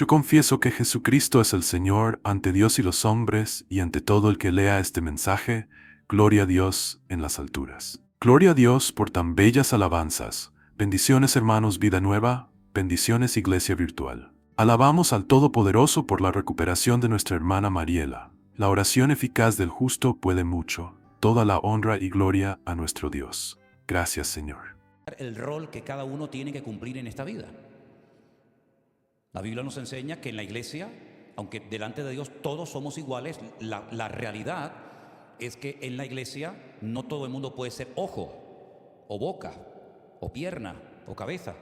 Yo confieso que Jesucristo es el Señor ante Dios y los hombres, y ante todo el que lea este mensaje, gloria a Dios en las alturas. Gloria a Dios por tan bellas alabanzas. Bendiciones, hermanos, vida nueva, bendiciones, iglesia virtual. Alabamos al Todopoderoso por la recuperación de nuestra hermana Mariela. La oración eficaz del justo puede mucho. Toda la honra y gloria a nuestro Dios. Gracias, Señor. El rol que cada uno tiene que cumplir en esta vida. La Biblia nos enseña que en la iglesia, aunque delante de Dios todos somos iguales, la realidad es que en la iglesia no todo el mundo puede ser ojo, o boca, o pierna, o cabeza.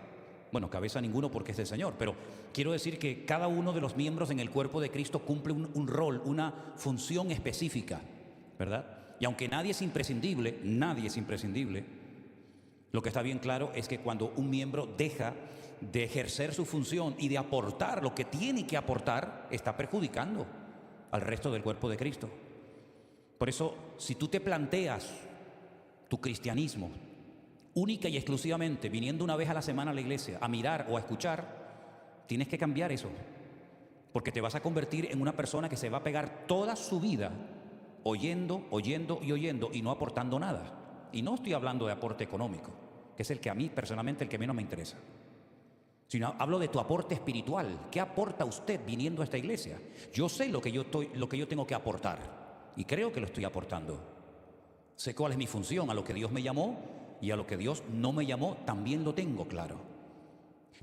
Bueno, cabeza ninguno porque es el Señor, pero quiero decir que cada uno de los miembros en el cuerpo de Cristo cumple un rol, una función específica, ¿verdad? Y aunque nadie es imprescindible, lo que está bien claro es que cuando un miembro deja de ejercer su función y de aportar lo que tiene que aportar, está perjudicando al resto del cuerpo de Cristo. Por eso, si tú te planteas tu cristianismo única y exclusivamente viniendo una vez a la semana a la iglesia a mirar o a escuchar, tienes que cambiar eso, porque te vas a convertir en una persona que se va a pegar toda su vida oyendo y no aportando nada. Y no estoy hablando de aporte económico, que es el que a mí personalmente el que menos me interesa, sino hablo de tu aporte espiritual. ¿Qué aporta usted viniendo a esta iglesia? Yo sé lo que yo tengo que aportar y creo que lo estoy aportando. Sé cuál es mi función, a lo que Dios me llamó y a lo que Dios no me llamó también lo tengo claro.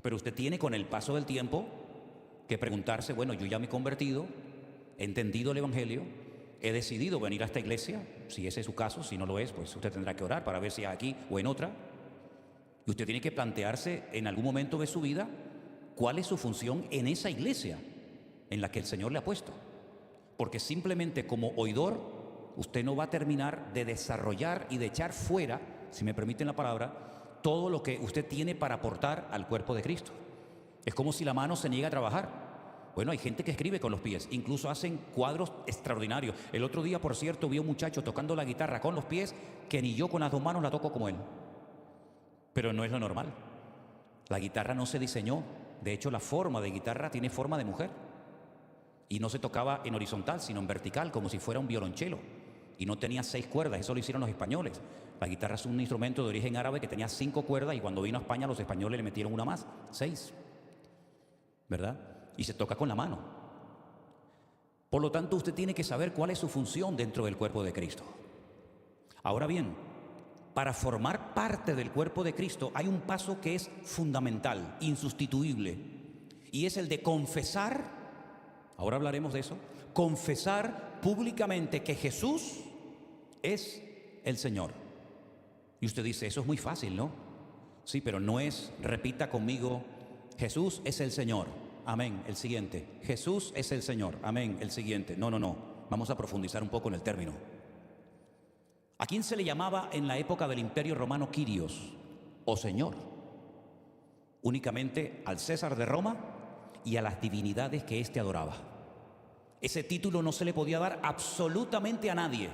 Pero usted tiene con el paso del tiempo que preguntarse, bueno, yo ya me he convertido, he entendido el Evangelio, he decidido venir a esta iglesia, si ese es su caso. Si no lo es, pues usted tendrá que orar para ver si es aquí o en otra. Y usted tiene que plantearse en algún momento de su vida cuál es su función en esa iglesia en la que el Señor le ha puesto. Porque simplemente como oidor, usted no va a terminar de desarrollar y de echar fuera, si me permiten la palabra, todo lo que usted tiene para aportar al cuerpo de Cristo. Es como si la mano se niega a trabajar. Bueno, hay gente que escribe con los pies, incluso hacen cuadros extraordinarios. El otro día, por cierto, vi a un muchacho tocando la guitarra con los pies que ni yo con las dos manos la toco como él. Pero no es lo normal. La guitarra no se diseñó. De hecho, la forma de guitarra tiene forma de mujer. Y no se tocaba en horizontal, sino en vertical, como si fuera un violonchelo. Y no tenía 6 cuerdas, eso lo hicieron los españoles. La guitarra es un instrumento de origen árabe que tenía 5 cuerdas y cuando vino a España los españoles le metieron una más, 6. ¿Verdad? Y se toca con la mano. Por lo tanto, usted tiene que saber cuál es su función dentro del cuerpo de Cristo. Ahora bien, para formar parte del cuerpo de Cristo hay un paso que es fundamental, insustituible, y es el de confesar, ahora hablaremos de eso, confesar públicamente que Jesús es el Señor. Y usted dice, eso es muy fácil, ¿no? Sí, pero no es, repita conmigo, Jesús es el Señor, amén, el siguiente, Jesús es el Señor, amén, el siguiente. No, vamos a profundizar un poco en el término. ¿A quién se le llamaba en la época del Imperio Romano Kyrios o Señor? Únicamente al César de Roma y a las divinidades que éste adoraba. Ese título no se le podía dar absolutamente a nadie.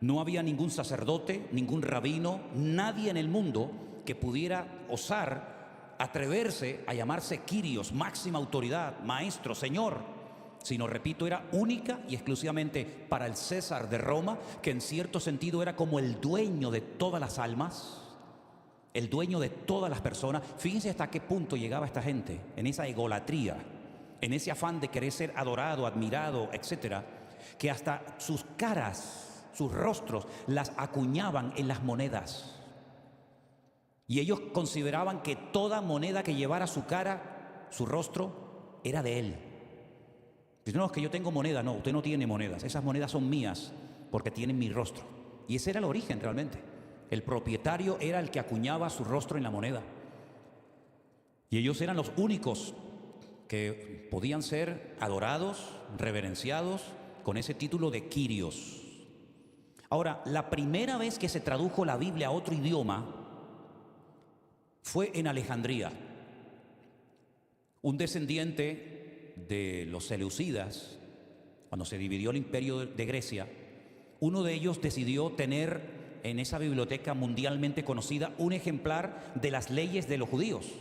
No había ningún sacerdote, ningún rabino, nadie en el mundo que pudiera osar atreverse a llamarse Kyrios, máxima autoridad, maestro, Señor, sino, repito, era única y exclusivamente para el César de Roma, que en cierto sentido era como el dueño de todas las almas, el dueño de todas las personas. Fíjense hasta qué punto llegaba esta gente, en esa egolatría, en ese afán de querer ser adorado, admirado, etcétera, que hasta sus caras, sus rostros, las acuñaban en las monedas. Y ellos consideraban que toda moneda que llevara su cara, su rostro, era de él. Dice, no, es que yo tengo moneda. No, usted no tiene monedas. Esas monedas son mías porque tienen mi rostro. Y ese era el origen realmente. El propietario era el que acuñaba su rostro en la moneda. Y ellos eran los únicos que podían ser adorados, reverenciados con ese título de Kyrios. Ahora, la primera vez que se tradujo la Biblia a otro idioma fue en Alejandría. Un descendiente de los seleucidas, cuando se dividió el imperio de Grecia, uno de ellos decidió tener en esa biblioteca mundialmente conocida un ejemplar de las leyes de los judíos.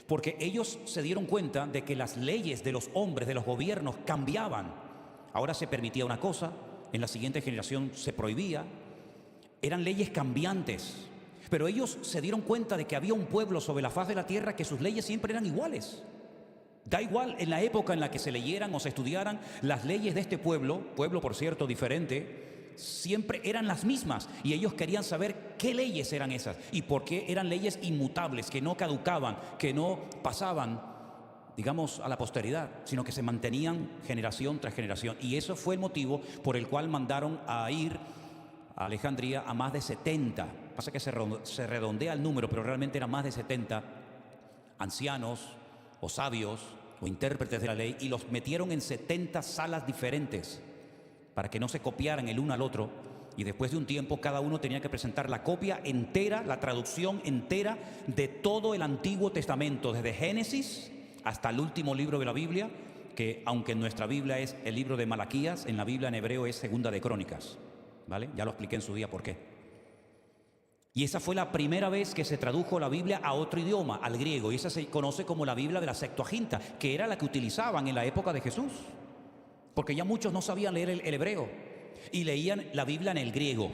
Porque ellos se dieron cuenta de que las leyes de los hombres, de los gobiernos, cambiaban. Ahora se permitía una cosa, en la siguiente generación se prohibía. Eran leyes cambiantes. Pero ellos se dieron cuenta de que había un pueblo sobre la faz de la tierra que sus leyes siempre eran iguales. Da igual en la época en la que se leyeran o se estudiaran, las leyes de este pueblo por cierto diferente, siempre eran las mismas. Y ellos querían saber qué leyes eran esas y por qué eran leyes inmutables, que no caducaban, que no pasaban, digamos, a la posteridad, sino que se mantenían generación tras generación. Y eso fue el motivo por el cual mandaron a ir a Alejandría a más de 70. Pasa que se redondea el número, pero realmente eran más de 70 ancianos o sabios o intérpretes de la ley, y los metieron en 70 salas diferentes para que no se copiaran el uno al otro. Y después de un tiempo cada uno tenía que presentar la copia entera, la traducción entera de todo el Antiguo Testamento, desde Génesis hasta el último libro de la Biblia, que aunque en nuestra Biblia es el libro de Malaquías, en la Biblia en hebreo es Segunda de Crónicas, ¿vale? Ya lo expliqué en su día por qué. Y esa fue la primera vez que se tradujo la Biblia a otro idioma, al griego, y esa se conoce como la Biblia de la Septuaginta, que era la que utilizaban en la época de Jesús, porque ya muchos no sabían leer el hebreo y leían la Biblia en el griego.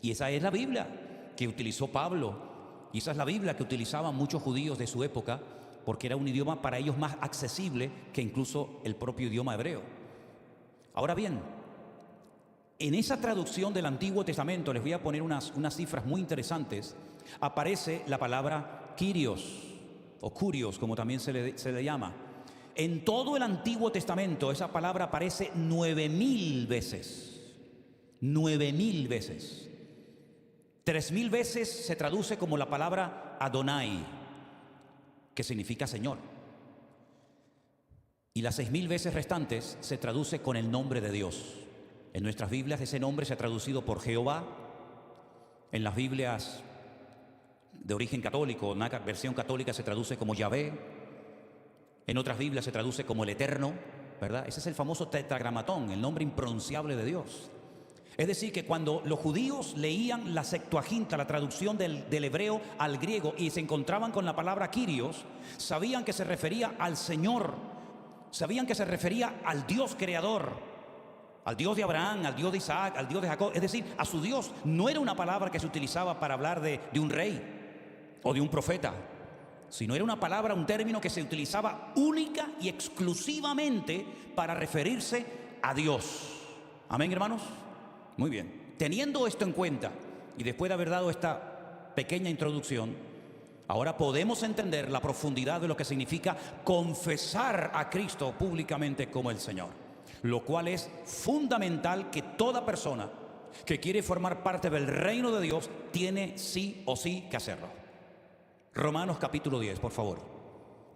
Y esa es la Biblia que utilizó Pablo, y esa es la Biblia que utilizaban muchos judíos de su época, porque era un idioma para ellos más accesible que incluso el propio idioma hebreo. Ahora bien, en esa traducción del Antiguo Testamento, les voy a poner unas cifras muy interesantes, aparece la palabra Kyrios, o Kurios, como también se le llama. En todo el Antiguo Testamento esa palabra aparece 9,000 veces. 9,000 veces. 3,000 veces se traduce como la palabra Adonai, que significa Señor. Y las 6,000 veces restantes se traduce con el nombre de Dios. En nuestras Biblias ese nombre se ha traducido por Jehová. En las Biblias de origen católico, una versión católica, se traduce como Yahvé. En otras Biblias se traduce como el Eterno, ¿verdad? Ese es el famoso tetragramatón, el nombre impronunciable de Dios. Es decir, que cuando los judíos leían la Septuaginta, la traducción del hebreo al griego, y se encontraban con la palabra Kyrios, sabían que se refería al Señor, sabían que se refería al Dios creador, al Dios de Abraham, al Dios de Isaac, al Dios de Jacob, es decir, a su Dios. No era una palabra que se utilizaba para hablar de un rey o de un profeta, sino era una palabra, un término que se utilizaba única y exclusivamente para referirse a Dios. Amén, hermanos. Muy bien. Teniendo esto en cuenta, y después de haber dado esta pequeña introducción, ahora podemos entender la profundidad de lo que significa confesar a Cristo públicamente como el Señor, lo cual es fundamental que toda persona que quiere formar parte del reino de Dios tiene sí o sí que hacerlo. Romanos capítulo 10, por favor,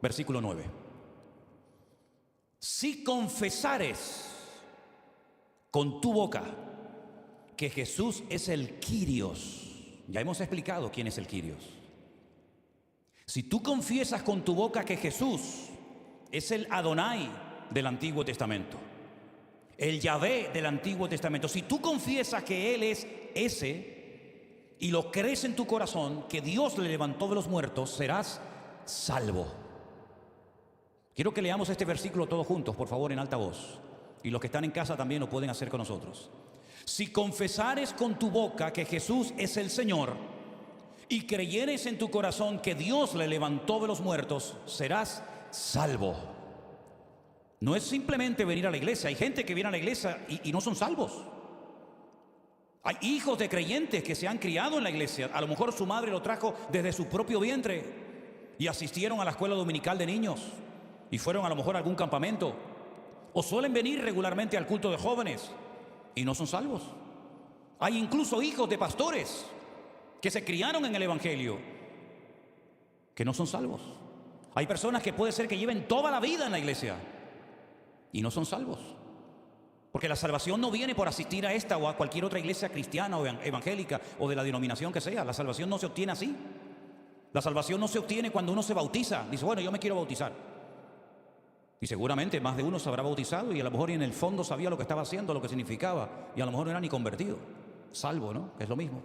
versículo 9. Si confesares con tu boca que Jesús es el Kyrios, ya hemos explicado quién es el Kyrios. Si tú confiesas con tu boca que Jesús es el Adonai del Antiguo Testamento, el Yahvé del Antiguo Testamento, si tú confiesas que Él es ese y lo crees en tu corazón, que Dios le levantó de los muertos, serás salvo. Quiero que leamos este versículo todos juntos, por favor, en alta voz. Y los que están en casa también lo pueden hacer con nosotros. Si confesares con tu boca que Jesús es el Señor y creyeres en tu corazón que Dios le levantó de los muertos, serás salvo. No es simplemente venir a la iglesia. Hay gente que viene a la iglesia y no son salvos. Hay hijos de creyentes que se han criado en la iglesia. A lo mejor su madre lo trajo desde su propio vientre y asistieron a la escuela dominical de niños y fueron a lo mejor a algún campamento, o suelen venir regularmente al culto de jóvenes y no son salvos. Hay incluso hijos de pastores que se criaron en el evangelio que no son salvos. Hay personas que puede ser que lleven toda la vida en la iglesia y no son salvos, porque la salvación no viene por asistir a esta o a cualquier otra iglesia cristiana o evangélica o de la denominación que sea. La salvación no se obtiene así. La salvación no se obtiene cuando uno se bautiza. Dice, bueno, yo me quiero bautizar. Y seguramente más de uno se habrá bautizado y a lo mejor en el fondo sabía lo que estaba haciendo, lo que significaba, y a lo mejor no era ni convertido. Salvo, ¿no? Que es lo mismo.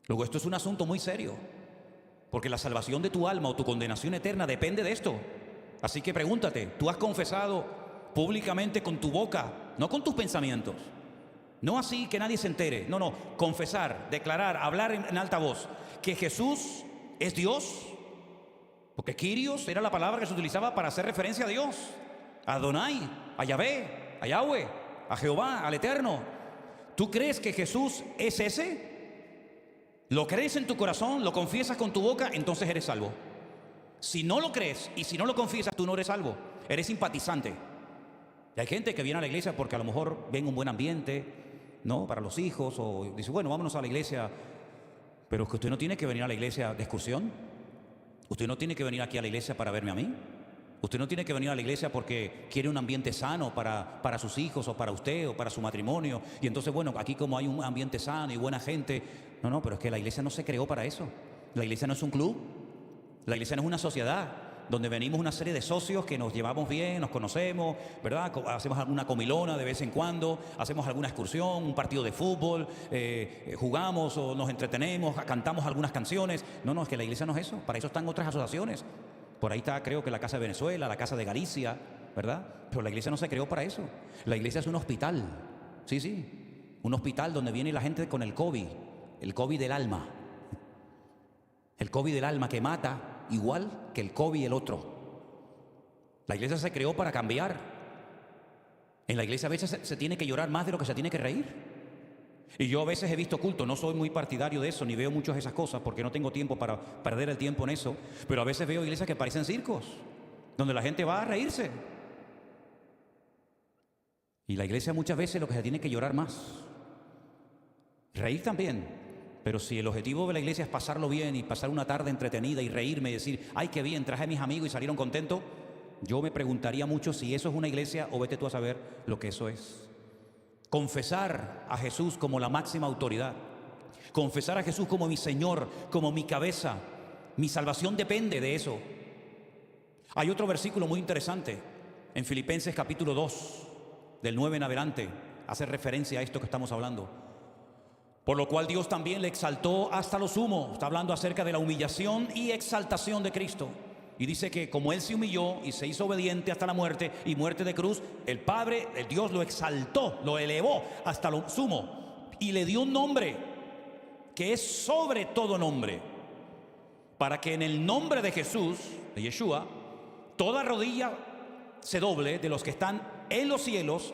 Luego, esto es un asunto muy serio. Porque la salvación de tu alma o tu condenación eterna depende de esto. Así que pregúntate, ¿tú has confesado públicamente con tu boca, no con tus pensamientos? No así que nadie se entere. No, confesar, declarar, hablar en alta voz que Jesús es Dios. Porque Kyrios era la palabra que se utilizaba para hacer referencia a Dios, a Adonai, a Yahvé, a Yahweh, a Jehová, al Eterno. ¿Tú crees que Jesús es ese? ¿Lo crees en tu corazón? ¿Lo confiesas con tu boca? Entonces eres salvo. Si no lo crees y si no lo confiesas, tú no eres salvo. Eres simpatizante. Y hay gente que viene a la iglesia porque a lo mejor ven un buen ambiente, ¿no? Para los hijos, o dice, bueno, vámonos a la iglesia. Pero es que usted no tiene que venir a la iglesia de excursión. Usted no tiene que venir aquí a la iglesia para verme a mí. Usted no tiene que venir a la iglesia porque quiere un ambiente sano para sus hijos o para usted o para su matrimonio. Y entonces, bueno, aquí como hay un ambiente sano y buena gente. No, pero es que la iglesia no se creó para eso. La iglesia no es un club. La iglesia no es una sociedad donde venimos una serie de socios que nos llevamos bien, nos conocemos, ¿verdad? Hacemos alguna comilona de vez en cuando, hacemos alguna excursión, un partido de fútbol, jugamos o nos entretenemos, cantamos algunas canciones. No, es que la iglesia no es eso. Para eso están otras asociaciones. Por ahí está, creo que la Casa de Venezuela, la Casa de Galicia, ¿verdad? Pero la iglesia no se creó para eso. La iglesia es un hospital. Sí. Un hospital donde viene la gente con el COVID del alma. El COVID del alma que mata igual que el COVID el otro. La iglesia se creó para cambiar. En la iglesia a veces se tiene que llorar más de lo que se tiene que reír. Y yo a veces he visto culto, no soy muy partidario de eso, ni veo muchas de esas cosas, porque no tengo tiempo para perder el tiempo en eso, pero a veces veo iglesias que parecen circos, donde la gente va a reírse. Y la iglesia muchas veces lo que se tiene que llorar más. Reír también. Pero si el objetivo de la iglesia es pasarlo bien y pasar una tarde entretenida y reírme y decir, ay, qué bien, traje a mis amigos y salieron contentos, yo me preguntaría mucho si eso es una iglesia o vete tú a saber lo que eso es. Confesar a Jesús como la máxima autoridad. Confesar a Jesús como mi Señor, como mi cabeza. Mi salvación depende de eso. Hay otro versículo muy interesante en Filipenses capítulo 2, del 9 en adelante, hace referencia a esto que estamos hablando. Por lo cual Dios también le exaltó hasta lo sumo. Está hablando acerca de la humillación y exaltación de Cristo. Y dice que como Él se humilló y se hizo obediente hasta la muerte y muerte de cruz, el Padre, el Dios lo exaltó, lo elevó hasta lo sumo y le dio un nombre que es sobre todo nombre, para que en el nombre de Jesús, de Yeshua, toda rodilla se doble de los que están en los cielos,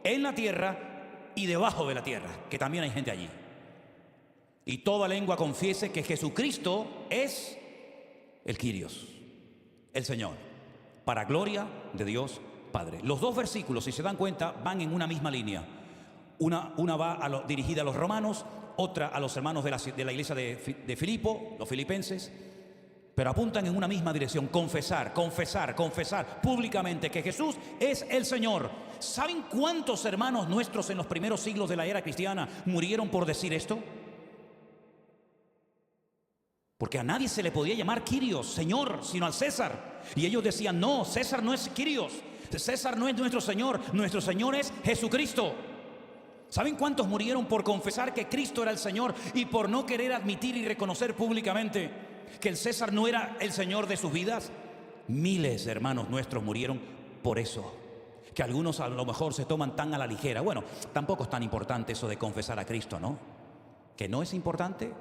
en la tierra y debajo de la tierra, que también hay gente allí. Y toda lengua confiese que Jesucristo es el Kyrios, el Señor, para gloria de Dios Padre. Los dos versículos, si se dan cuenta, van en una misma línea. Una va dirigida a los romanos, otra a los hermanos de la iglesia de Filipo, los filipenses, pero apuntan en una misma dirección: confesar públicamente que Jesús es el Señor. ¿Saben cuántos hermanos nuestros en los primeros siglos de la era cristiana murieron por decir esto? Porque a nadie se le podía llamar Kyrios, Señor, sino al César. Y ellos decían, no, César no es Kyrios, César no es nuestro Señor es Jesucristo. ¿Saben cuántos murieron por confesar que Cristo era el Señor y por no querer admitir y reconocer públicamente que el César no era el Señor de sus vidas? Miles de hermanos nuestros murieron por eso, que algunos a lo mejor se toman tan a la ligera. Bueno, tampoco es tan importante eso de confesar a Cristo, ¿no? ¿Que no es importante?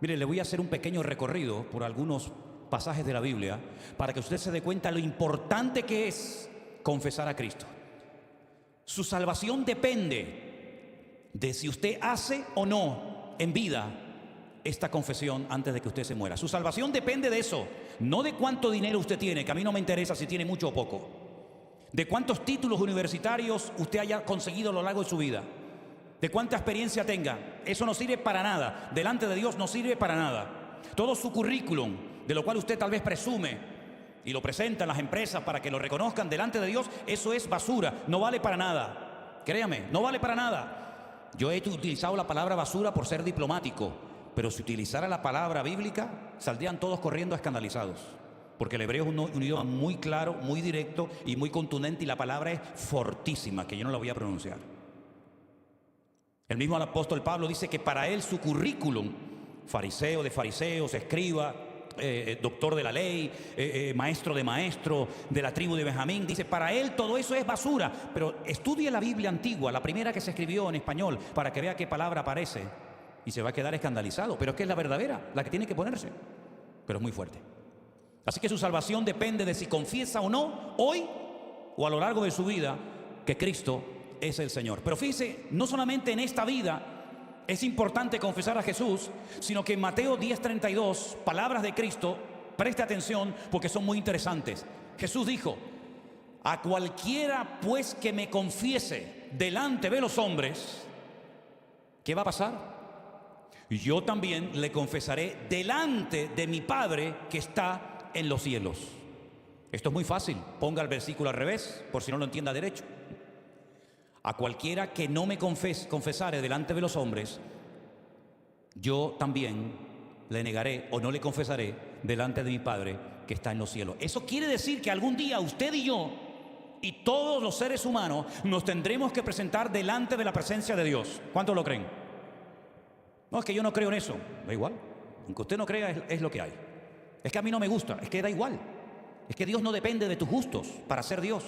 Mire, le voy a hacer un pequeño recorrido por algunos pasajes de la Biblia para que usted se dé cuenta de lo importante que es confesar a Cristo. Su salvación depende de si usted hace o no en vida esta confesión antes de que usted se muera. Su salvación depende de eso, no de cuánto dinero usted tiene, que a mí no me interesa si tiene mucho o poco, de cuántos títulos universitarios usted haya conseguido a lo largo de su vida, de cuánta experiencia tenga. Eso no sirve para nada. Delante de Dios no sirve para nada. Todo su currículum, de lo cual usted tal vez presume y lo presenta en las empresas para que lo reconozcan delante de Dios, eso es basura, no vale para nada. Créame, no vale para nada. Yo he utilizado la palabra basura por ser diplomático, pero si utilizara la palabra bíblica, saldrían todos corriendo escandalizados. Porque el hebreo es un idioma muy claro, muy directo y muy contundente, y la palabra es fortísima, que yo no la voy a pronunciar. El mismo apóstol Pablo dice que para él su currículum, fariseo de fariseos, escriba, doctor de la ley, maestro de maestro de la tribu de Benjamín. Dice, para él todo eso es basura. Pero estudie la Biblia antigua, la primera que se escribió en español, para que vea qué palabra aparece. Y se va a quedar escandalizado. Pero es que es la verdadera, la que tiene que ponerse. Pero es muy fuerte. Así que su salvación depende de si confiesa o no, hoy o a lo largo de su vida, que Cristo es el Señor. Pero fíjese, no solamente en esta vida es importante confesar a Jesús, sino que en Mateo 10:32, palabras de Cristo, preste atención porque son muy interesantes. Jesús dijo, a cualquiera pues que me confiese delante de los hombres, ¿qué va a pasar? Yo también le confesaré delante de mi Padre que está en los cielos. Esto es muy fácil, ponga el versículo al revés, por si no lo entienda derecho. A cualquiera que no me confesare delante de los hombres, yo también le negaré o no le confesaré delante de mi Padre que está en los cielos. Eso quiere decir que algún día usted y yo y todos los seres humanos nos tendremos que presentar delante de la presencia de Dios. ¿Cuántos lo creen? No, es que yo no creo en eso. Da igual. Aunque usted no crea, es lo que hay. Es que a mí no me gusta. Es que da igual. Es que Dios no depende de tus gustos para ser Dios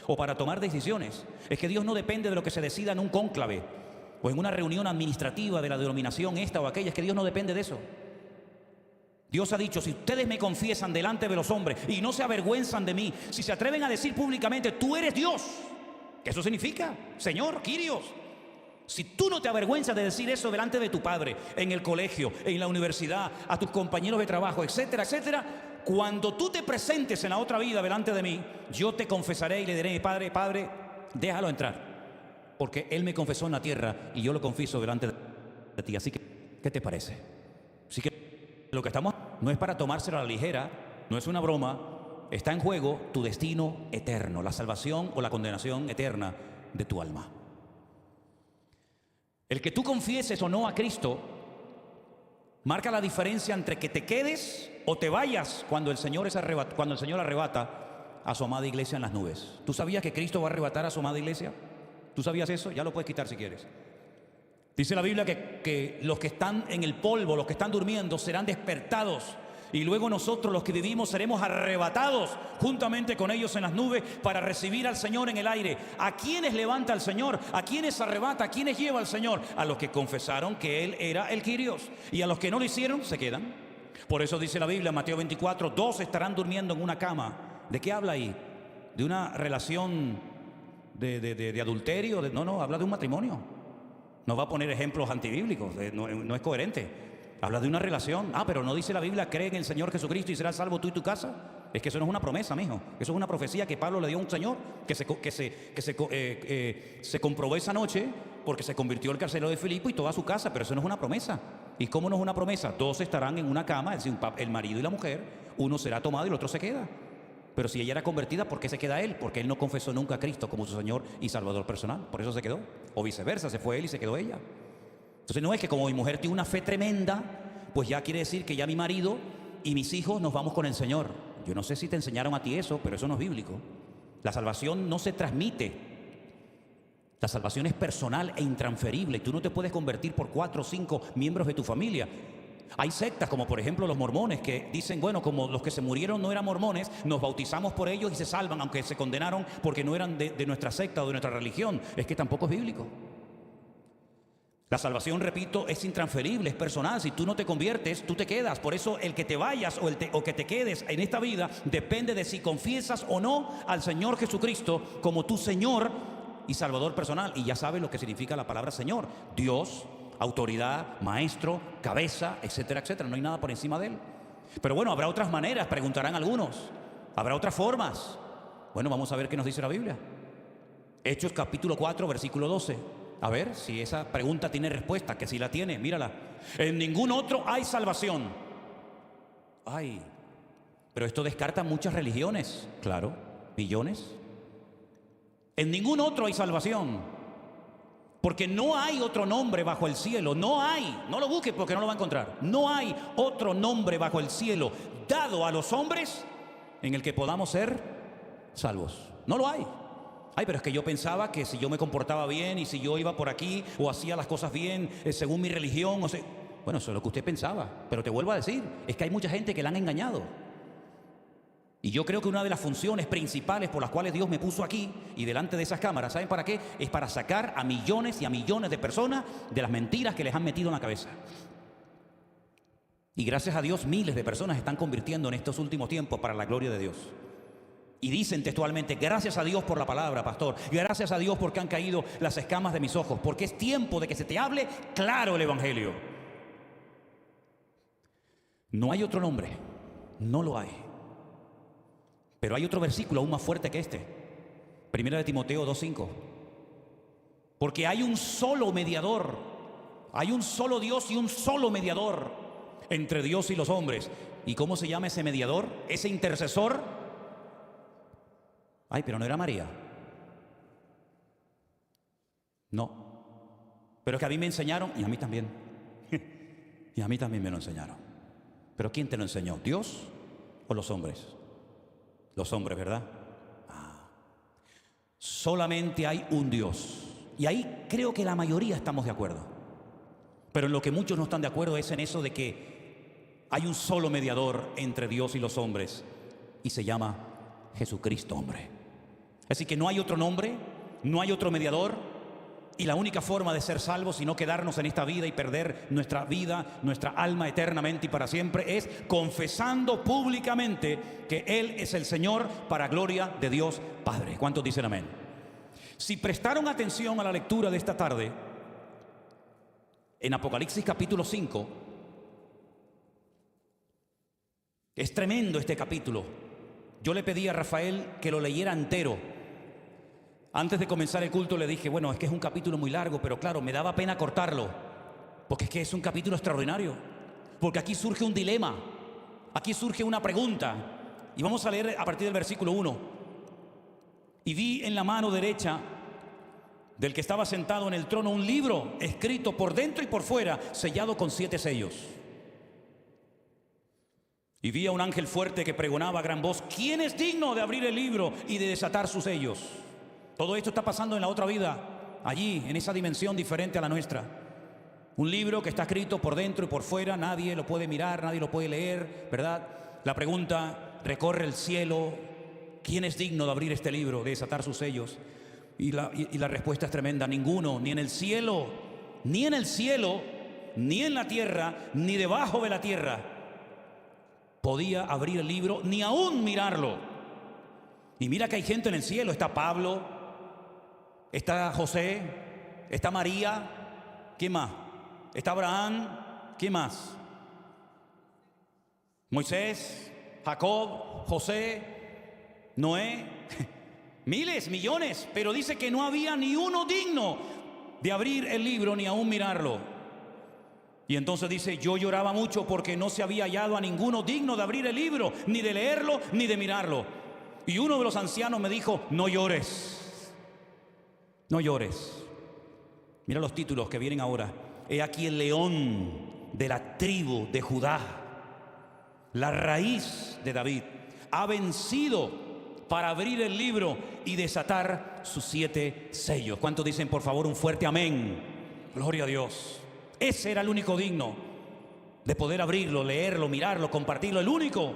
o para tomar decisiones. Es que Dios no depende de lo que se decida en un cónclave o en una reunión administrativa de la denominación esta o aquella. Es que Dios no depende de eso. Dios ha dicho, si ustedes me confiesan delante de los hombres y no se avergüenzan de mí, si se atreven a decir públicamente, tú eres Dios, ¿qué eso significa? Señor, Kyrios. Si tú no te avergüenzas de decir eso delante de tu padre, en el colegio, en la universidad, a tus compañeros de trabajo, etcétera, etcétera, cuando tú te presentes en la otra vida delante de mí, yo te confesaré y le diré, Padre, déjalo entrar, porque Él me confesó en la tierra y yo lo confieso delante de ti. Así que, ¿qué te parece? Así que lo que estamos no es para tomárselo a la ligera, no es una broma, está en juego tu destino eterno, la salvación o la condenación eterna de tu alma. El que tú confieses o no a Cristo marca la diferencia entre que te quedes o te vayas cuando el Señor arrebata a su amada iglesia en las nubes. ¿Tú sabías que Cristo va a arrebatar a su amada iglesia? ¿Tú sabías eso? Ya lo puedes quitar si quieres. Dice la Biblia que los que están en el polvo, los que están durmiendo, serán despertados. Y luego nosotros, los que vivimos, seremos arrebatados juntamente con ellos en las nubes para recibir al Señor en el aire. ¿A quiénes levanta el Señor? ¿A quiénes arrebata? ¿A quiénes lleva el Señor? A los que confesaron que Él era el Kyrios. Y a los que no lo hicieron, se quedan. Por eso dice la Biblia, Mateo 24, 2 estarán durmiendo en una cama. ¿De qué habla ahí? ¿De una relación de adulterio? No, habla de un matrimonio. No va a poner ejemplos antibíblicos, no es coherente. Habla de una relación. Pero no dice la Biblia, cree en el Señor Jesucristo y serás salvo tú y tu casa. Es que eso no es una promesa, mijo. Eso es una profecía que Pablo le dio a un señor que se comprobó esa noche porque se convirtió el carcelero de Filipo y toda su casa. Pero eso no es una promesa. ¿Y cómo no es una promesa? Dos estarán en una cama, es decir, el marido y la mujer. Uno será tomado y el otro se queda. Pero si ella era convertida, ¿por qué se queda él? Porque él no confesó nunca a Cristo como su Señor y Salvador personal. Por eso se quedó. O viceversa, se fue él y se quedó ella. Entonces no es que como mi mujer tiene una fe tremenda, pues ya quiere decir que ya mi marido y mis hijos nos vamos con el Señor. Yo no sé si te enseñaron a ti eso, pero eso no es bíblico. La salvación no se transmite. La salvación es personal e intransferible. Tú no te puedes convertir por 4 o 5 miembros de tu familia. Hay sectas como por ejemplo los mormones que dicen, bueno, como los que se murieron no eran mormones, nos bautizamos por ellos y se salvan, aunque se condenaron porque no eran de nuestra secta o de nuestra religión. Es que tampoco es bíblico. La salvación, repito, es intransferible, es personal. Si tú no te conviertes, tú te quedas. Por eso el que te vayas o que te quedes en esta vida depende de si confiesas o no al Señor Jesucristo como tu Señor y Salvador personal. Y ya sabes lo que significa la palabra Señor. Dios, autoridad, maestro, cabeza, etcétera, etcétera. No hay nada por encima de Él. Pero bueno, habrá otras maneras, preguntarán algunos. Habrá otras formas. Bueno, vamos a ver qué nos dice la Biblia. Hechos capítulo 4, versículo 12. A ver si esa pregunta tiene respuesta, que si la tiene, mírala. En ningún otro hay salvación. Pero esto descarta muchas religiones, claro, millones. En ningún otro hay salvación, porque no hay otro nombre bajo el cielo. No lo busques porque no lo va a encontrar. No hay otro nombre bajo el cielo dado a los hombres en el que podamos ser salvos. No lo hay. Pero es que yo pensaba que si yo me comportaba bien y si yo iba por aquí o hacía las cosas bien según mi religión, Bueno, eso es lo que usted pensaba, pero te vuelvo a decir, es que hay mucha gente que la han engañado. Y yo creo que una de las funciones principales por las cuales Dios me puso aquí y delante de esas cámaras, ¿saben para qué? Es para sacar a millones y a millones de personas de las mentiras que les han metido en la cabeza. Y gracias a Dios miles de personas están convirtiendo en estos últimos tiempos para la gloria de Dios. Y dicen textualmente, gracias a Dios por la palabra, pastor. Gracias a Dios porque han caído las escamas de mis ojos. Porque es tiempo de que se te hable claro el Evangelio. No hay otro nombre, no lo hay. Pero hay otro versículo aún más fuerte que este. Primera de Timoteo 2:5. Porque hay un solo mediador, hay un solo Dios y un solo mediador entre Dios y los hombres. ¿Y cómo se llama ese mediador? Ese intercesor. Ay, pero no era María. No. Pero es que a mí me enseñaron, y a mí también. Y a mí también me lo enseñaron. ¿Pero quién te lo enseñó? ¿Dios o los hombres? Los hombres, ¿verdad? Solamente hay un Dios. Y ahí creo que la mayoría estamos de acuerdo. Pero en lo que muchos no están de acuerdo es en eso de que hay un solo mediador entre Dios y los hombres. Y se llama Jesucristo, hombre. Así que no hay otro nombre, no hay otro mediador. Y la única forma de ser salvos y no quedarnos en esta vida y perder nuestra vida, nuestra alma eternamente y para siempre, es confesando públicamente que Él es el Señor para gloria de Dios Padre. ¿Cuántos dicen amén? Si prestaron atención a la lectura de esta tarde, en Apocalipsis capítulo 5, es tremendo este capítulo. Yo le pedí a Rafael que lo leyera entero. Antes de comenzar el culto le dije, bueno, es que es un capítulo muy largo, pero claro, me daba pena cortarlo, porque es que es un capítulo extraordinario, porque aquí surge un dilema, aquí surge una pregunta, y vamos a leer a partir del versículo 1. Y vi en la mano derecha del que estaba sentado en el trono un libro escrito por dentro y por fuera, sellado con 7 sellos. Y vi a un ángel fuerte que pregonaba a gran voz, ¿quién es digno de abrir el libro y de desatar sus sellos? Todo esto está pasando en la otra vida, allí, en esa dimensión diferente a la nuestra. Un libro que está escrito por dentro y por fuera, nadie lo puede mirar, nadie lo puede leer, ¿verdad? La pregunta recorre el cielo, ¿quién es digno de abrir este libro, de desatar sus sellos? Y la respuesta es tremenda, ninguno, ni en el cielo, ni en la tierra, ni debajo de la tierra, podía abrir el libro, ni aún mirarlo. Y mira que hay gente en el cielo, está Pablo, está José, está María, ¿quién más? Está Abraham, ¿quién más? Moisés, Jacob, José, Noé, miles, millones, pero dice que no había ni uno digno de abrir el libro ni aún mirarlo. Y entonces dice, yo lloraba mucho porque no se había hallado a ninguno digno de abrir el libro, ni de leerlo, ni de mirarlo. Y uno de los ancianos me dijo, no llores. No llores. Mira los títulos que vienen ahora. He aquí el león de la tribu de Judá, la raíz de David, ha vencido para abrir el libro y desatar sus 7 sellos. ¿Cuántos dicen por favor un fuerte amén? Gloria a Dios. Ese era el único digno de poder abrirlo, leerlo, mirarlo, compartirlo, el único.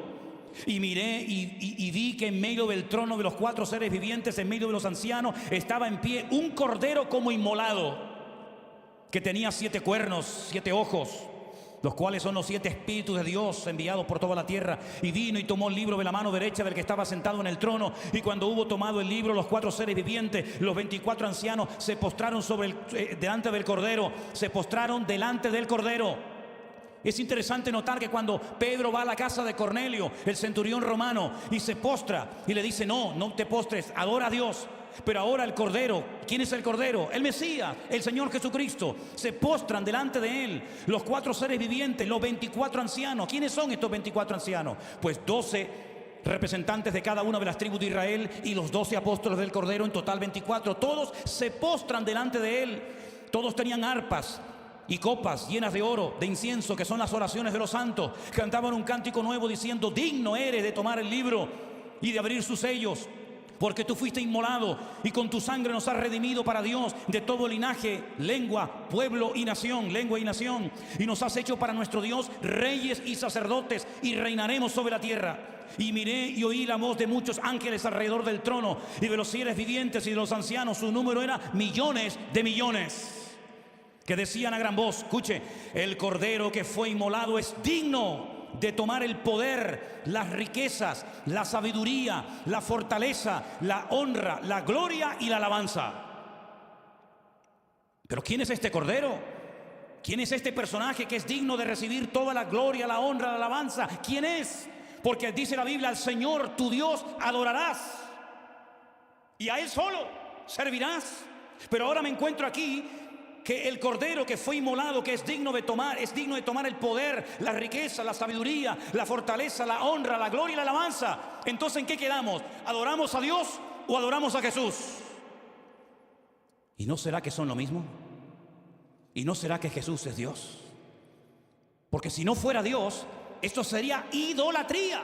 Y miré y vi que en medio del trono de los 4 seres vivientes, en medio de los ancianos, estaba en pie un cordero como inmolado, que tenía 7 cuernos, 7 ojos, los cuales son los 7 espíritus de Dios enviados por toda la tierra. Y vino y tomó el libro de la mano derecha del que estaba sentado en el trono. Y cuando hubo tomado el libro, los 4 seres vivientes, los 24 ancianos, se postraron delante del cordero, se postraron delante del cordero. Es interesante notar que cuando Pedro va a la casa de Cornelio, el centurión romano, y se postra y le dice, no te postres, adora a Dios. Pero ahora el Cordero, ¿quién es el Cordero? El Mesías, el Señor Jesucristo. Se postran delante de Él los 4 seres vivientes, los 24 ancianos. ¿Quiénes son estos 24 ancianos? Pues 12 representantes de cada una de las tribus de Israel y los 12 apóstoles del Cordero, en total 24. Todos se postran delante de Él. Todos tenían arpas y copas llenas de oro, de incienso, que son las oraciones de los santos. Cantaban un cántico nuevo diciendo, digno eres de tomar el libro y de abrir sus sellos, porque tú fuiste inmolado y con tu sangre nos has redimido para Dios de todo linaje, lengua, pueblo y nación, y nos has hecho para nuestro Dios reyes y sacerdotes, y reinaremos sobre la tierra. Y miré y oí la voz de muchos ángeles alrededor del trono y de los seres vivientes y de los ancianos. Su número era millones de millones, que decían a gran voz, escuche, el cordero que fue inmolado es digno de tomar el poder, las riquezas, la sabiduría, la fortaleza, la honra, la gloria y la alabanza. Pero ¿quién es este cordero? ¿Quién es este personaje que es digno de recibir toda la gloria, la honra, la alabanza? ¿Quién es? Porque dice la Biblia, al Señor tu Dios adorarás y a Él solo servirás. Pero ahora me encuentro aquí que el cordero que fue inmolado, que es digno de tomar el poder, la riqueza, la sabiduría, la fortaleza, la honra, la gloria y la alabanza. Entonces, ¿en qué quedamos? ¿Adoramos a Dios o adoramos a Jesús? ¿Y no será que son lo mismo? ¿Y no será que Jesús es Dios? Porque si no fuera Dios, esto sería idolatría.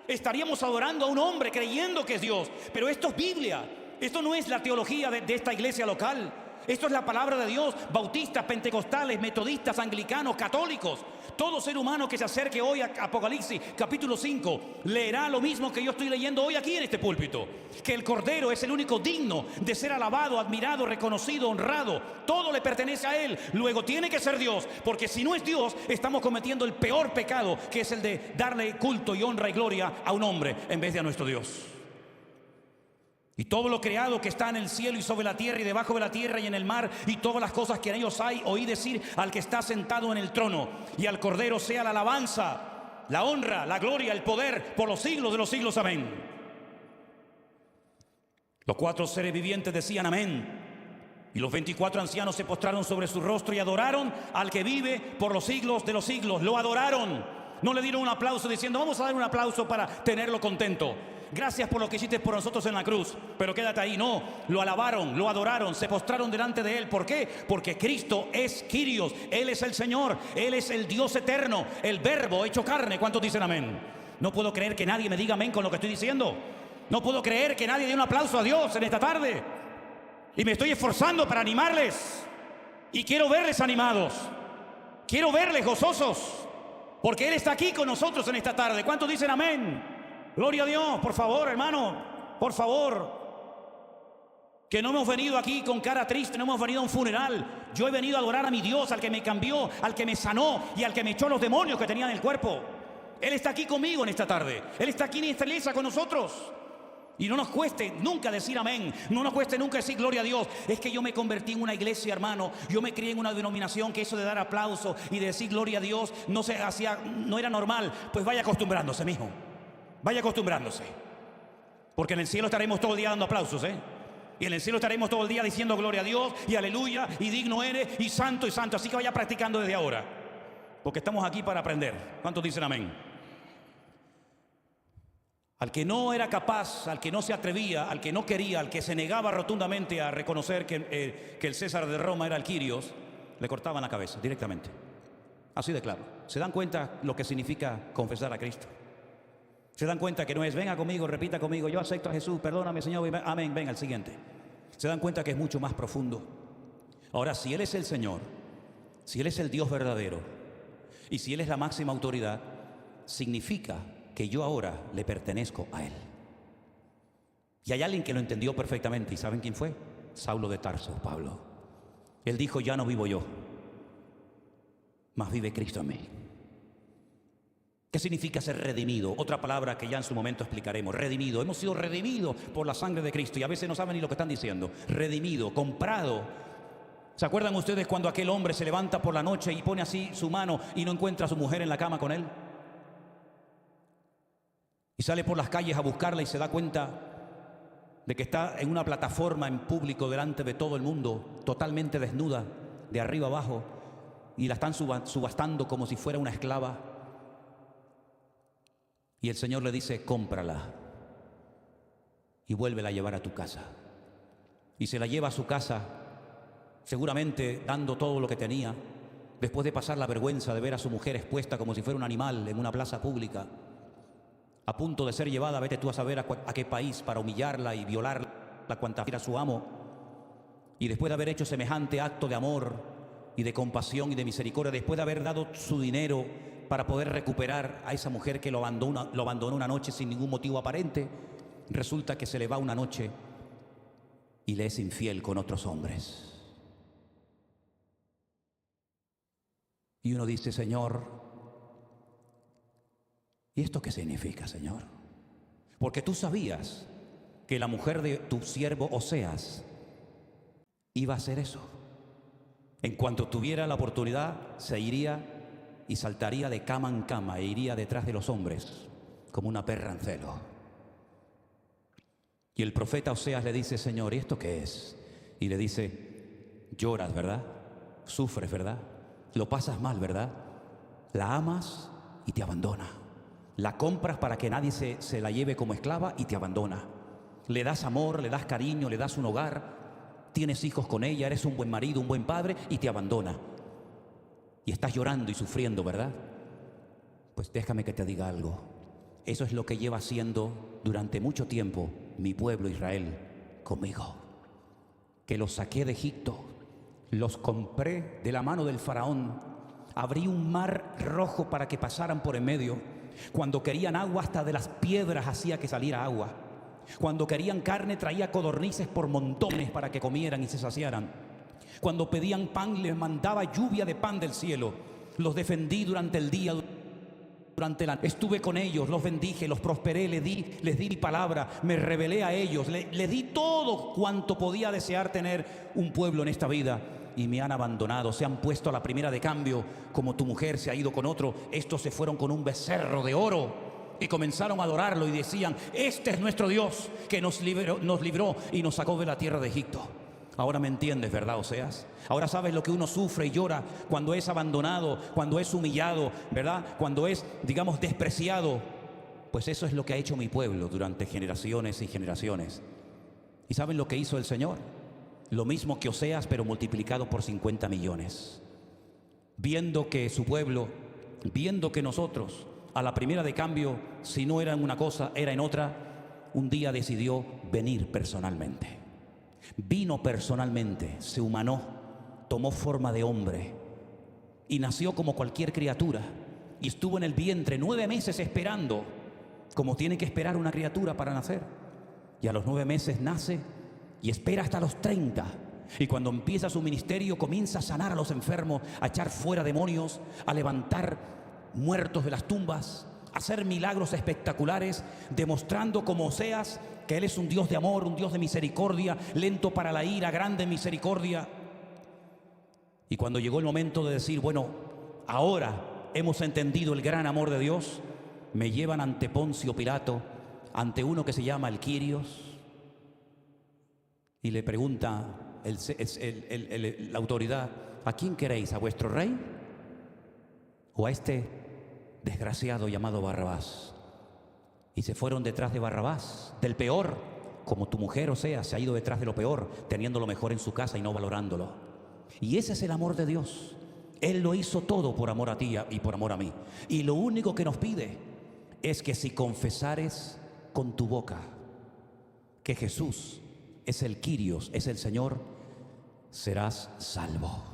Estaríamos adorando a un hombre creyendo que es Dios. Pero esto es Biblia. Esto no es la teología de esta iglesia local. Esto es la palabra de Dios. Bautistas, pentecostales, metodistas, anglicanos, católicos, todo ser humano que se acerque hoy a Apocalipsis capítulo 5 leerá lo mismo que yo estoy leyendo hoy aquí en este púlpito, que el Cordero es el único digno de ser alabado, admirado, reconocido, honrado. Todo le pertenece a Él. Luego tiene que ser Dios, porque si no es Dios, estamos cometiendo el peor pecado, que es el de darle culto y honra y gloria a un hombre en vez de a nuestro Dios. Y todo lo creado que está en el cielo y sobre la tierra y debajo de la tierra y en el mar y todas las cosas que en ellos hay, oí decir al que está sentado en el trono y al Cordero sea la alabanza, la honra, la gloria, el poder por los siglos de los siglos. Amén. Los 4 seres vivientes decían amén. Y los 24 ancianos se postraron sobre su rostro y adoraron al que vive por los siglos de los siglos. Lo adoraron. No le dieron un aplauso diciendo vamos a dar un aplauso para tenerlo contento. Gracias por lo que hiciste por nosotros en la cruz, pero quédate ahí. No, lo alabaron, lo adoraron, se postraron delante de Él. ¿Por qué? Porque Cristo es Kyrios, Él es el Señor, Él es el Dios eterno, el Verbo hecho carne. ¿Cuántos dicen amén? No puedo creer que nadie me diga amén con lo que estoy diciendo. No puedo creer que nadie dé un aplauso a Dios en esta tarde. Y me estoy esforzando para animarles. Y quiero verles animados. Quiero verles gozosos. Porque Él está aquí con nosotros en esta tarde. ¿Cuántos dicen amén? Gloria a Dios, por favor, hermano, por favor. Que no hemos venido aquí con cara triste, no hemos venido a un funeral. Yo he venido a adorar a mi Dios, al que me cambió, al que me sanó y al que me echó los demonios que tenía en el cuerpo. Él está aquí conmigo en esta tarde. Él está aquí en esta iglesia con nosotros. Y no nos cueste nunca decir amén, no nos cueste nunca decir gloria a Dios. Es que yo me convertí en una iglesia, hermano. Yo me crié en una denominación que eso de dar aplauso y de decir gloria a Dios no se hacía, no era normal. Pues vaya acostumbrándose, mijo. Vaya acostumbrándose. Porque en el cielo estaremos todo el día dando aplausos, y en el cielo estaremos todo el día diciendo gloria a Dios y aleluya y digno eres y santo y santo. Así que vaya practicando desde ahora, porque estamos aquí para aprender. ¿Cuántos dicen amén? Al que no era capaz, al que no se atrevía, al que no quería, al que se negaba rotundamente a reconocer que el César de Roma era el Kyrios, le cortaban la cabeza directamente. Así de claro. ¿Se dan cuenta lo que significa confesar a Cristo? ¿Se dan cuenta que no es venga conmigo, repita conmigo, yo acepto a Jesús, perdóname Señor, amén, venga al siguiente? ¿Se dan cuenta que es mucho más profundo? Ahora, si Él es el Señor, si Él es el Dios verdadero y si Él es la máxima autoridad, significa que yo ahora le pertenezco a Él. Y hay alguien que lo entendió perfectamente. ¿Y saben quién fue? Saulo de Tarso, Pablo. Él dijo, ya no vivo yo, mas vive Cristo en mí. ¿Qué significa ser redimido? Otra palabra que ya en su momento explicaremos. Redimido. Hemos sido redimidos por la sangre de Cristo. Y a veces no saben ni lo que están diciendo. Redimido, comprado. ¿Se acuerdan ustedes cuando aquel hombre se levanta por la noche y pone así su mano y no encuentra a su mujer en la cama con él? Y sale por las calles a buscarla y se da cuenta de que está en una plataforma en público delante de todo el mundo, totalmente desnuda, de arriba abajo, y la están subastando como si fuera una esclava. Y el Señor le dice, cómprala y vuélvela a llevar a tu casa. Y se la lleva a su casa, seguramente dando todo lo que tenía, después de pasar la vergüenza de ver a su mujer expuesta como si fuera un animal en una plaza pública. a punto de ser llevada, vete tú a saber a qué país, para humillarla y violarla cuanta era su amo. Y después de haber hecho semejante acto de amor y de compasión y de misericordia, después de haber dado su dinero para poder recuperar a esa mujer que lo abandonó una noche sin ningún motivo aparente, resulta que se le va una noche y le es infiel con otros hombres. Y uno dice, Señor, ¿y esto qué significa, Señor? Porque tú sabías que la mujer de tu siervo Oseas iba a hacer eso. En cuanto tuviera la oportunidad, se iría y saltaría de cama en cama e iría detrás de los hombres como una perra en celo. Y el profeta Oseas le dice, Señor, ¿y esto qué es? Y le dice, lloras, ¿verdad? Sufres, ¿verdad? Lo pasas mal, ¿verdad? La amas y te abandona. La compras para que nadie se la lleve como esclava y te abandona. Le das amor, le das cariño, le das un hogar, tienes hijos con ella, eres un buen marido, un buen padre y te abandona. Y estás llorando y sufriendo, ¿verdad? Pues déjame que te diga algo. Eso es lo que lleva haciendo durante mucho tiempo mi pueblo Israel conmigo. Que los saqué de Egipto, los compré de la mano del faraón, abrí un mar rojo para que pasaran por en medio. Cuando querían agua, hasta de las piedras hacía que saliera agua. Cuando querían carne, traía codornices por montones para que comieran y se saciaran. Cuando pedían pan, les mandaba lluvia de pan del cielo. Los defendí durante el día, estuve con ellos, los bendije, los prosperé, les di mi palabra, me revelé a ellos, les di todo cuanto podía desear tener un pueblo en esta vida. Y me han abandonado, se han puesto a la primera de cambio, como tu mujer se ha ido con otro. Estos se fueron con un becerro de oro y comenzaron a adorarlo y decían, este es nuestro Dios que nos libró y nos sacó de la tierra de Egipto. Ahora me entiendes, ¿verdad, Oseas? Ahora sabes lo que uno sufre y llora cuando es abandonado, cuando es humillado, ¿verdad? Cuando es, digamos, despreciado. Pues eso es lo que ha hecho mi pueblo durante generaciones y generaciones. ¿Y saben lo que hizo el Señor? Lo mismo que Oseas, pero multiplicado por 50 millones. Viendo que su pueblo, viendo que nosotros, a la primera de cambio, si no era en una cosa, era en otra, un día decidió venir personalmente. Vino personalmente, se humanó, tomó forma de hombre y nació como cualquier criatura y estuvo en el vientre 9 meses esperando, como tiene que esperar una criatura para nacer. Y a los 9 meses nace y espera hasta los 30. Y cuando empieza su ministerio, comienza a sanar a los enfermos, a echar fuera demonios, a levantar muertos de las tumbas, a hacer milagros espectaculares, demostrando como Oseas que Él es un Dios de amor, un Dios de misericordia, lento para la ira, grande en misericordia. Y cuando llegó el momento de decir, bueno, ahora hemos entendido el gran amor de Dios, me llevan ante Poncio Pilato, ante uno que se llama el Quirios, y le pregunta la autoridad, ¿a quién queréis? ¿A vuestro rey? ¿O a este desgraciado llamado Barrabás? Y se fueron detrás de Barrabás, del peor, como tu mujer, Oseas, se ha ido detrás de lo peor, teniendo lo mejor en su casa y no valorándolo. Y ese es el amor de Dios. Él lo hizo todo por amor a ti y por amor a mí. Y lo único que nos pide es que si confesares con tu boca que Jesús es el Quirios, es el Señor, serás salvo.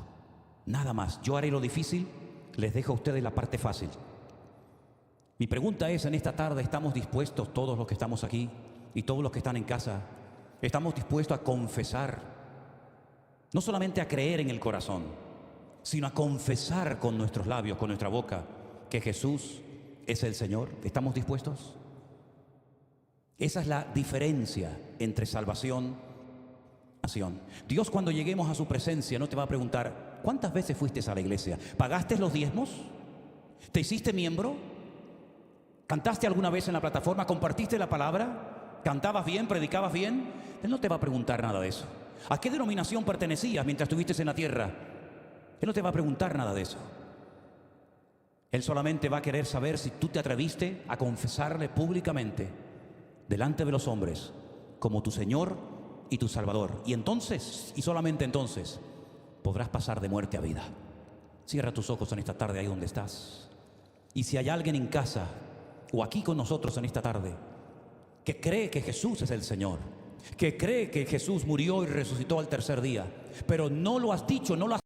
Nada más. Yo haré lo difícil, les dejo a ustedes la parte fácil. Mi pregunta es, en esta tarde, ¿estamos dispuestos, todos los que estamos aquí y todos los que están en casa, estamos dispuestos a confesar, no solamente a creer en el corazón, sino a confesar con nuestros labios, con nuestra boca, que Jesús es el Señor? ¿Estamos dispuestos? Esa es la diferencia entre salvación y nación. Dios, cuando lleguemos a su presencia, no te va a preguntar, ¿cuántas veces fuiste a la iglesia? ¿Pagaste los diezmos? ¿Te hiciste miembro? ¿Cantaste alguna vez en la plataforma? ¿Compartiste la palabra? ¿Cantabas bien? ¿Predicabas bien? Él no te va a preguntar nada de eso. ¿A qué denominación pertenecías mientras estuviste en la tierra? Él no te va a preguntar nada de eso. Él solamente va a querer saber si tú te atreviste a confesarle públicamente delante de los hombres como tu Señor y tu Salvador. Y entonces, y solamente entonces, podrás pasar de muerte a vida. Cierra tus ojos en esta tarde ahí donde estás. Y si hay alguien en casa o aquí con nosotros en esta tarde, que cree que Jesús es el Señor, que cree que Jesús murió y resucitó al tercer día, pero no lo has dicho, no lo has